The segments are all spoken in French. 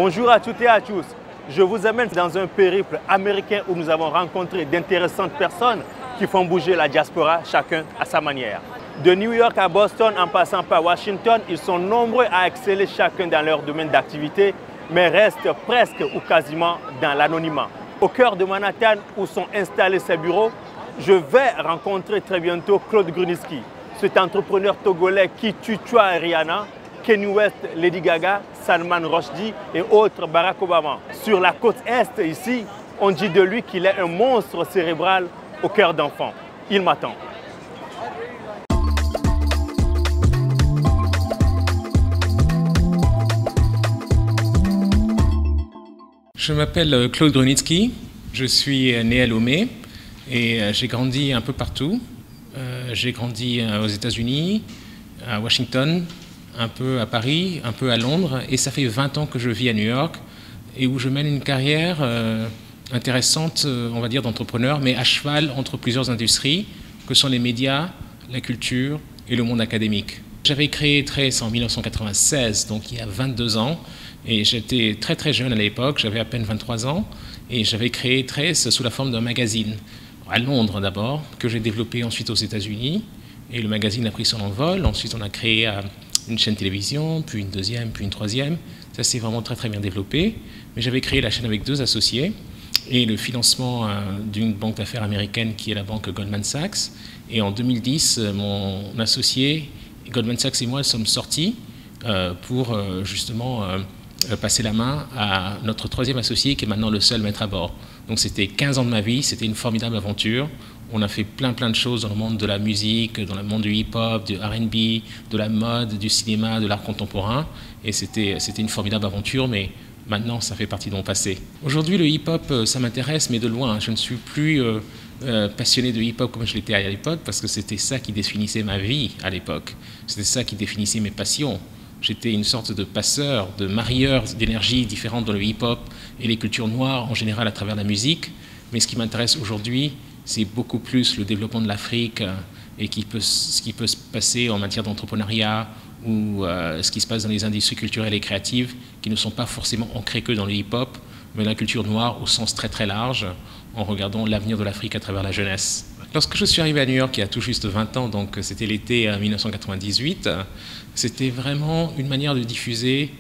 Bonjour à toutes et à tous. Je vous amène dans un périple américain où nous avons rencontré d'intéressantes personnes qui font bouger la diaspora, chacun à sa manière. De New York à Boston, en passant par Washington, ils sont nombreux à exceller chacun dans leur domaine d'activité, mais restent presque ou quasiment dans l'anonymat. Au cœur de Manhattan, où sont installés ces bureaux, je vais rencontrer très bientôt Claude Grunitzky, cet entrepreneur togolais qui tutoie Rihanna, Kanye West, Lady Gaga, Salman Rushdie et autres Barack Obama. Sur la côte Est, ici, on dit de lui qu'il est un monstre cérébral au cœur d'enfant. Il m'attend. Je m'appelle Claude Grunitzky, je suis né à Lomé et j'ai grandi un peu partout. J'ai grandi aux États-Unis, à Washington, un peu à Paris, un peu à Londres, et ça fait 20 ans que je vis à New York et où je mène une carrière intéressante, on va dire, d'entrepreneur, mais à cheval entre plusieurs industries, que sont les médias, la culture et le monde académique. J'avais créé Trace en 1996, donc il y a 22 ans, et j'étais très très jeune à l'époque, j'avais à peine 23 ans, et j'avais créé Trace sous la forme d'un magazine, à Londres d'abord, que j'ai développé ensuite aux États-Unis, et le magazine a pris son envol. Ensuite on a créé une chaîne télévision, puis une deuxième, puis une troisième. Ça s'est vraiment très très bien développé, mais j'avais créé la chaîne avec 2 associés, et le financement d'une banque d'affaires américaine qui est la banque Goldman Sachs, et en 2010, mon associé, Goldman Sachs et moi sommes sortis pour justement passer la main à notre 3e associé qui est maintenant le seul maître à bord. Donc c'était 15 ans de ma vie, c'était une formidable aventure. On a fait plein de choses dans le monde de la musique, dans le monde du hip-hop, du R&B, de la mode, du cinéma, de l'art contemporain. Et c'était une formidable aventure, mais maintenant ça fait partie de mon passé. Aujourd'hui le hip-hop, ça m'intéresse, mais de loin. Je ne suis plus passionné de hip-hop comme je l'étais à l'époque, parce que c'était ça qui définissait ma vie à l'époque. C'était ça qui définissait mes passions. J'étais une sorte de passeur, de marieur d'énergie différentes dans le hip-hop et les cultures noires en général à travers la musique. Mais ce qui m'intéresse aujourd'hui, c'est beaucoup plus le développement de l'Afrique et ce qui peut se passer en matière d'entrepreneuriat ou ce qui se passe dans les industries culturelles et créatives qui ne sont pas forcément ancrées que dans le hip-hop, mais la culture noire au sens très très large, en regardant l'avenir de l'Afrique à travers la jeunesse. Lorsque je suis arrivé à New York il y a tout juste 20 ans, donc c'était l'été 1998, c'était vraiment une manière de diffuser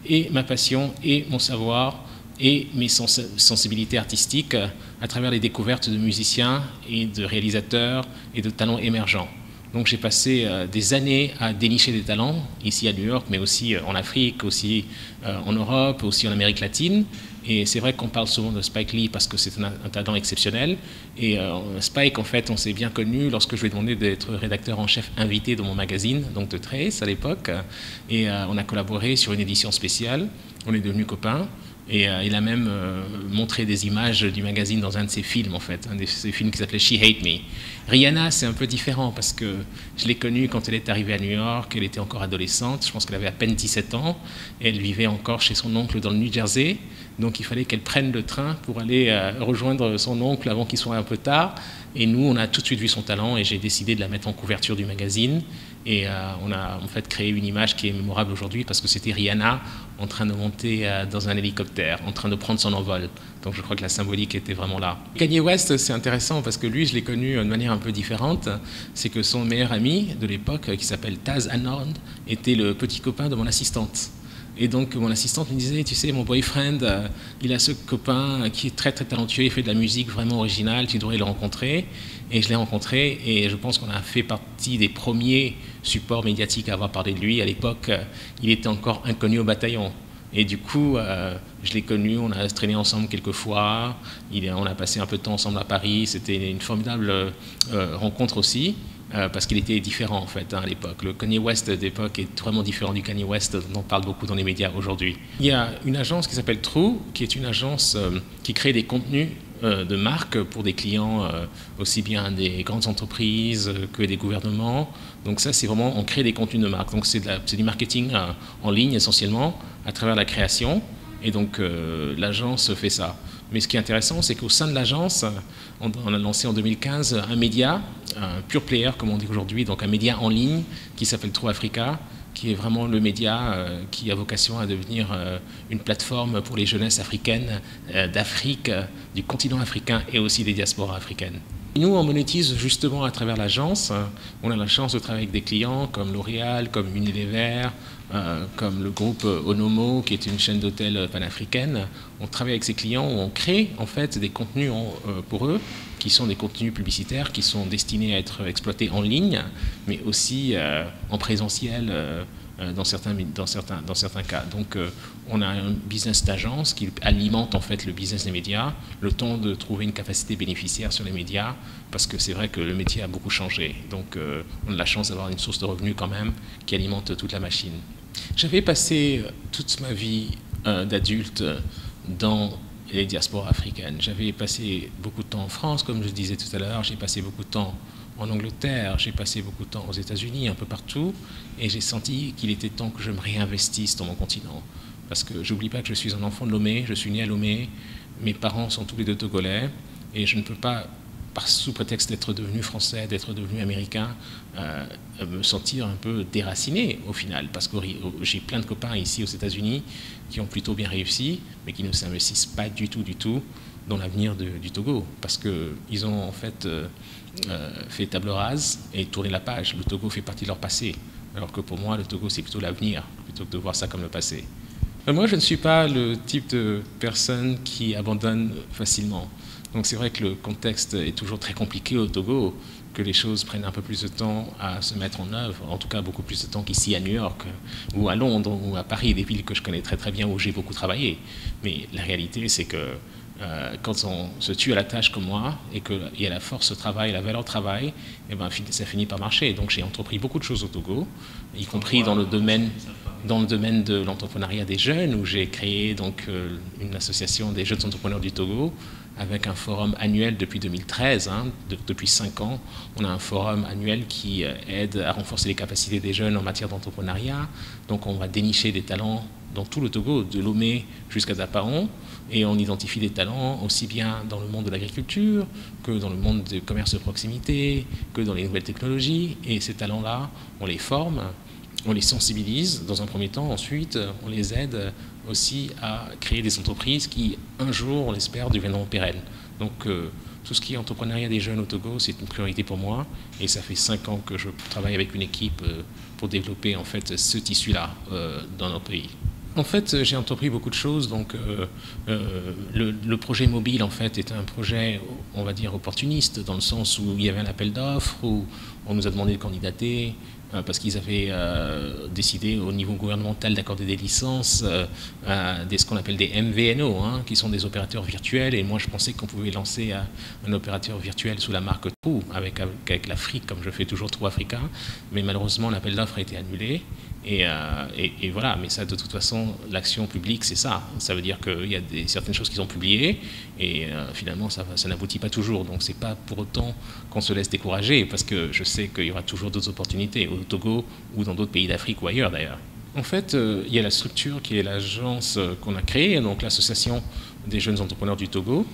et ma passion et mon savoir et mes sensibilités artistiques à travers les découvertes de musiciens et de réalisateurs et de talents émergents. Donc j'ai passé des années à dénicher des talents, ici à New York, mais aussi en Afrique, aussi en Europe, aussi en Amérique latine. Et c'est vrai qu'on parle souvent de Spike Lee parce que c'est un talent exceptionnel. Et Spike, en fait, on s'est bien connu lorsque je lui ai demandé d'être rédacteur en chef invité de mon magazine, donc de Trace à l'époque. Et on a collaboré sur une édition spéciale. On est devenus copains. Et il a même montré des images du magazine dans un de ses films, en fait, un de ses films qui s'appelait She Hate Me. Rihanna, c'est un peu différent parce que je l'ai connue quand elle est arrivée à New York, elle était encore adolescente, je pense qu'elle avait à peine 17 ans, et elle vivait encore chez son oncle dans le New Jersey, donc il fallait qu'elle prenne le train pour aller rejoindre son oncle avant qu'il soit un peu tard. Et nous, on a tout de suite vu son talent et j'ai décidé de la mettre en couverture du magazine. Et on a en fait créé une image qui est mémorable aujourd'hui parce que c'était Rihanna en train de monter dans un hélicoptère, en train de prendre son envol. Donc je crois que la symbolique était vraiment là. Kanye West, c'est intéressant parce que lui, je l'ai connu de manière un peu différente. C'est que son meilleur ami de l'époque, qui s'appelle Taz Anord, était le petit copain de mon assistante. Et donc mon assistante me disait, tu sais, mon boyfriend, il a ce copain qui est très très talentueux, il fait de la musique vraiment originale, tu devrais le rencontrer. Et je l'ai rencontré et je pense qu'on a fait partie des premiers supports médiatiques à avoir parlé de lui. À l'époque, il était encore inconnu au bataillon. Et du coup, je l'ai connu, on a traîné ensemble quelques fois, on a passé un peu de temps ensemble à Paris, c'était une formidable rencontre aussi. Parce qu'il était différent en fait à l'époque. Le Kanye West d'époque est vraiment différent du Kanye West dont on parle beaucoup dans les médias aujourd'hui. Il y a une agence qui s'appelle True, qui est une agence qui crée des contenus de marque pour des clients aussi bien des grandes entreprises que des gouvernements. Donc ça, c'est vraiment, on crée des contenus de marque. Donc c'est du marketing en ligne essentiellement à travers la création. Et donc l'agence fait ça. Mais ce qui est intéressant, c'est qu'au sein de l'agence, on a lancé en 2015 un média, un pure player comme on dit aujourd'hui, donc un média en ligne qui s'appelle True Africa, qui est vraiment le média qui a vocation à devenir une plateforme pour les jeunesses africaines d'Afrique, du continent africain et aussi des diasporas africaines. Nous, on monétise justement à travers l'agence. On a la chance de travailler avec des clients comme L'Oréal, comme Unilever, comme le groupe Onomo, qui est une chaîne d'hôtels panafricaine. On travaille avec ces clients où on crée en fait des contenus pour eux, qui sont des contenus publicitaires qui sont destinés à être exploités en ligne, mais aussi en présentiel dans certains cas. Donc on a un business d'agence qui alimente en fait le business des médias, le temps de trouver une capacité bénéficiaire sur les médias, parce que c'est vrai que le métier a beaucoup changé. Donc on a la chance d'avoir une source de revenus quand même qui alimente toute la machine. J'avais passé toute ma vie d'adulte dans les diasporas africaines. J'avais passé beaucoup de temps en France, comme je disais tout à l'heure, j'ai passé beaucoup de temps en Angleterre, j'ai passé beaucoup de temps aux États-Unis, un peu partout, et j'ai senti qu'il était temps que je me réinvestisse dans mon continent. Parce que j'oublie pas que je suis un enfant de Lomé, je suis né à Lomé, mes parents sont tous les deux togolais, et je ne peux pas, sous prétexte d'être devenu français, d'être devenu américain, me sentir un peu déraciné au final, parce que j'ai plein de copains ici aux États-Unis qui ont plutôt bien réussi, mais qui ne s'investissent pas du tout dans l'avenir du Togo, parce qu'ils ont en fait fait table rase et tourné la page. Le Togo fait partie de leur passé, alors que pour moi, le Togo, c'est plutôt l'avenir, plutôt que de voir ça comme le passé. Moi, je ne suis pas le type de personne qui abandonne facilement. Donc c'est vrai que le contexte est toujours très compliqué au Togo, que les choses prennent un peu plus de temps à se mettre en œuvre, en tout cas beaucoup plus de temps qu'ici à New York, ou à Londres, ou à Paris, des villes que je connais très bien, où j'ai beaucoup travaillé. Mais la réalité, c'est que quand on se tue à la tâche comme moi, et qu'il y a la force au travail, la valeur au travail, et ben, ça finit par marcher. Donc j'ai entrepris beaucoup de choses au Togo, y compris dans le domaine de l'entrepreneuriat des jeunes, où j'ai créé donc une association des jeunes entrepreneurs du Togo, avec un forum annuel depuis 2013, depuis 5 ans. On a un forum annuel qui aide à renforcer les capacités des jeunes en matière d'entrepreneuriat. Donc on va dénicher des talents dans tout le Togo, de Lomé jusqu'à Dapaon, et on identifie des talents aussi bien dans le monde de l'agriculture que dans le monde du commerce de proximité, que dans les nouvelles technologies. Et ces talents-là, on les forme, on les sensibilise dans un premier temps, ensuite on les aide aussi à créer des entreprises qui, un jour, on l'espère, deviendront pérennes. Donc tout ce qui est entrepreneuriat des jeunes au Togo, c'est une priorité pour moi, et ça fait 5 ans que je travaille avec une équipe pour développer en fait ce tissu-là dans notre pays. En fait, j'ai entrepris beaucoup de choses. Donc, le projet mobile, en fait, est un projet, on va dire, opportuniste, dans le sens où il y avait un appel d'offres, où on nous a demandé de candidater, parce qu'ils avaient décidé au niveau gouvernemental d'accorder des licences, ce qu'on appelle des MVNO, qui sont des opérateurs virtuels. Et moi, je pensais qu'on pouvait lancer un opérateur virtuel sous la marque True, avec l'Afrique, comme je fais toujours True Africa. Mais malheureusement, l'appel d'offres a été annulé. Et voilà, mais ça, de toute façon, l'action publique, c'est ça. Ça veut dire qu'il y a certaines choses qui sont publiées, et finalement, ça n'aboutit pas toujours. Donc, c'est pas pour autant qu'on se laisse décourager, parce que je sais qu'il y aura toujours d'autres opportunités, au Togo ou dans d'autres pays d'Afrique ou ailleurs d'ailleurs. En fait, il y a la structure qui est l'agence qu'on a créée, donc l'association des jeunes entrepreneurs du Togo,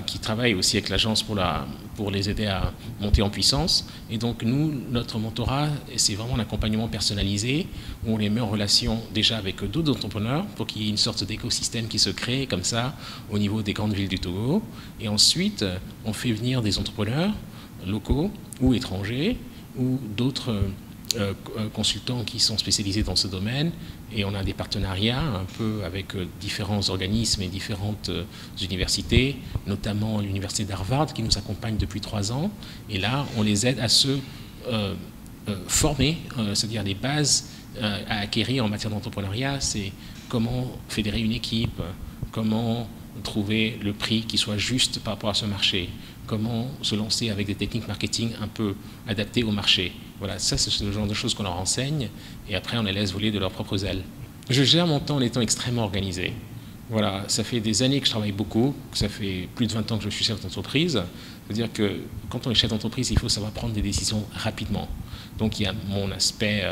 qui travaille aussi avec l'agence pour les aider à monter en puissance. Et donc nous, notre mentorat, c'est vraiment un accompagnement personnalisé, où on les met en relation déjà avec d'autres entrepreneurs pour qu'il y ait une sorte d'écosystème qui se crée comme ça au niveau des grandes villes du Togo. Et ensuite, on fait venir des entrepreneurs locaux ou étrangers ou d'autres consultants qui sont spécialisés dans ce domaine, et on a des partenariats un peu avec différents organismes et différentes universités, notamment l'université d'Harvard qui nous accompagne depuis 3 ans, et là on les aide à se former, c'est-à-dire les bases à acquérir en matière d'entrepreneuriat. C'est comment fédérer une équipe, comment trouver le prix qui soit juste par rapport à ce marché, comment se lancer avec des techniques marketing un peu adaptées au marché. Voilà, ça c'est le genre de choses qu'on leur enseigne, et après on les laisse voler de leurs propres ailes. Je gère mon temps en étant extrêmement organisé. Voilà, ça fait des années que je travaille beaucoup, ça fait plus de 20 ans que je suis chef d'entreprise. C'est-à-dire que quand on est chef d'entreprise, il faut savoir prendre des décisions rapidement. Donc il y a mon aspect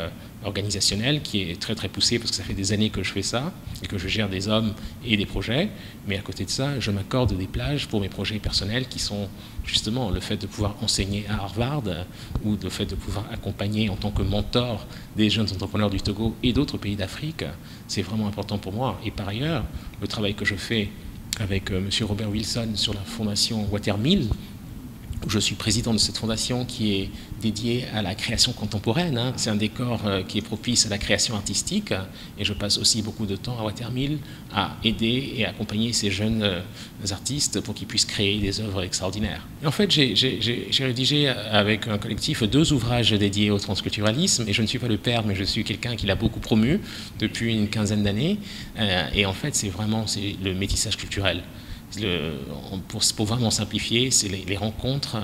organisationnel qui est très très poussé parce que ça fait des années que je fais ça et que je gère des hommes et des projets. Mais à côté de ça, je m'accorde des plages pour mes projets personnels qui sont justement le fait de pouvoir enseigner à Harvard ou le fait de pouvoir accompagner en tant que mentor des jeunes entrepreneurs du Togo et d'autres pays d'Afrique. C'est vraiment important pour moi. Et par ailleurs, le travail que je fais avec M. Robert Wilson sur la fondation Watermill, où je suis président de cette fondation qui est dédiée à la création contemporaine. C'est un décor qui est propice à la création artistique et je passe aussi beaucoup de temps à Watermill à aider et accompagner ces jeunes artistes pour qu'ils puissent créer des œuvres extraordinaires. Et en fait, j'ai rédigé avec un collectif 2 ouvrages dédiés au transculturalisme et je ne suis pas le père, mais je suis quelqu'un qui l'a beaucoup promu depuis une quinzaine d'années. Et en fait, c'est le métissage culturel. Pour vraiment simplifier, c'est les rencontres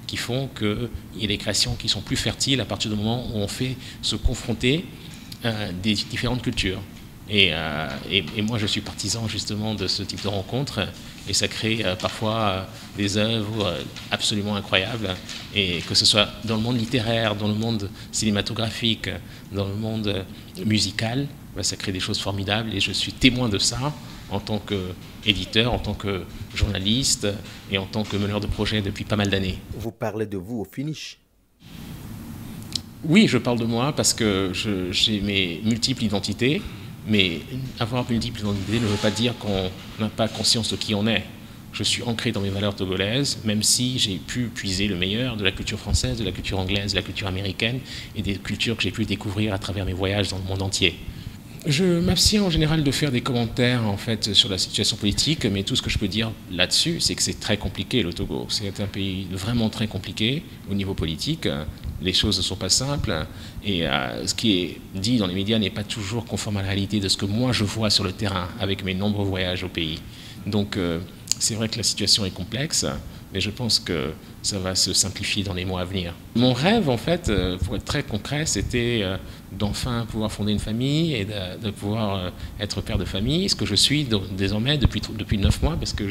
qui font qu'il y a des créations qui sont plus fertiles à partir du moment où on fait se confronter des différentes cultures. Et moi, je suis partisan justement de ce type de rencontres et ça crée parfois des œuvres absolument incroyables. Et que ce soit dans le monde littéraire, dans le monde cinématographique, dans le monde musical, ça crée des choses formidables et je suis témoin de ça en tant qu'éditeur, en tant que journaliste et en tant que meneur de projet depuis pas mal d'années. Vous parlez de vous au finish? Oui, je parle de moi parce que j'ai mes multiples identités, mais avoir multiples identités ne veut pas dire qu'on n'a pas conscience de qui on est. Je suis ancré dans mes valeurs togolaises, même si j'ai pu puiser le meilleur de la culture française, de la culture anglaise, de la culture américaine et des cultures que j'ai pu découvrir à travers mes voyages dans le monde entier. Je m'abstiens en général de faire des commentaires en fait sur la situation politique, mais tout ce que je peux dire là-dessus, c'est que c'est très compliqué le Togo. C'est un pays vraiment très compliqué au niveau politique. Les choses ne sont pas simples et ce qui est dit dans les médias n'est pas toujours conforme à la réalité de ce que moi je vois sur le terrain avec mes nombreux voyages au pays. Donc c'est vrai que la situation est complexe, mais je pense que ça va se simplifier dans les mois à venir. Mon rêve, en fait, pour être très concret, c'était d'enfin pouvoir fonder une famille et de pouvoir être père de famille, ce que je suis désormais depuis 9 mois, parce que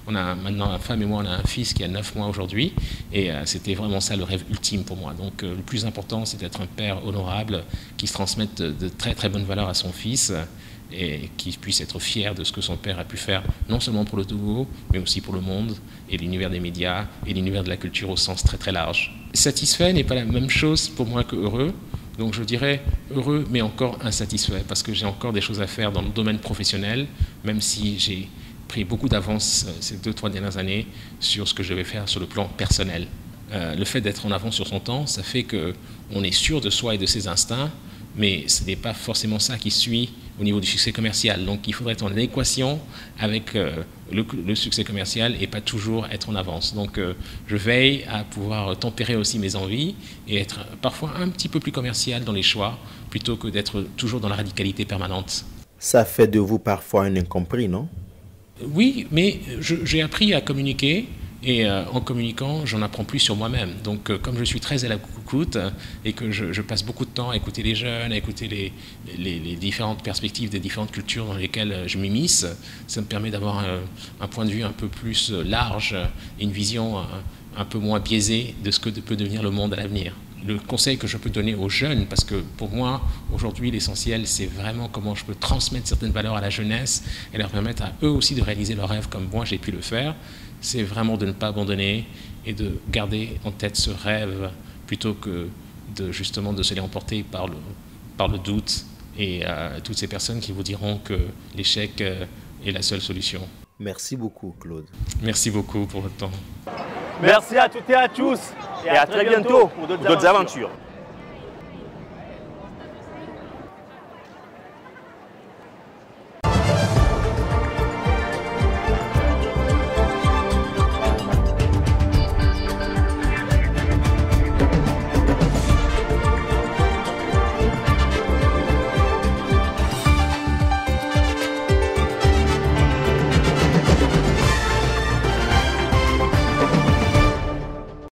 on a maintenant, ma femme et moi, on a un fils qui a 9 mois aujourd'hui, et c'était vraiment ça le rêve ultime pour moi. Donc le plus important, c'est d'être un père honorable, qui se transmette de très très bonnes valeurs à son fils, et qui puisse être fier de ce que son père a pu faire, non seulement pour le Togo, mais aussi pour le monde, et l'univers des médias, et l'univers de la culture au sens très très large. Satisfait n'est pas la même chose pour moi que heureux, donc je dirais heureux, mais encore insatisfait, parce que j'ai encore des choses à faire dans le domaine professionnel, même si j'ai pris beaucoup d'avance ces 2-3 dernières années sur ce que je vais faire sur le plan personnel. Le fait d'être en avance sur son temps, ça fait qu'on est sûr de soi et de ses instincts, mais ce n'est pas forcément ça qui suit au niveau du succès commercial. Donc il faudrait être en équation avec le succès commercial et pas toujours être en avance. Donc je veille à pouvoir tempérer aussi mes envies et être parfois un petit peu plus commercial dans les choix plutôt que d'être toujours dans la radicalité permanente. Ça fait de vous parfois un incompris, non? Oui, mais j'ai appris à communiquer. Et en communiquant, j'en apprends plus sur moi-même. Donc comme je suis très à l'écoute et que je passe beaucoup de temps à écouter les jeunes, à écouter les différentes perspectives des différentes cultures dans lesquelles je m'immisce, ça me permet d'avoir un point de vue un peu plus large et une vision un peu moins biaisée de ce que peut devenir le monde à l'avenir. Le conseil que je peux donner aux jeunes, parce que pour moi, aujourd'hui, l'essentiel, c'est vraiment comment je peux transmettre certaines valeurs à la jeunesse et leur permettre à eux aussi de réaliser leurs rêves comme moi, j'ai pu le faire, c'est vraiment de ne pas abandonner et de garder en tête ce rêve plutôt que justement de se les emporter par le doute et toutes ces personnes qui vous diront que l'échec est la seule solution. Merci beaucoup, Claude. Merci beaucoup pour votre temps. Merci à toutes et à tous et à très bientôt pour d'autres aventures.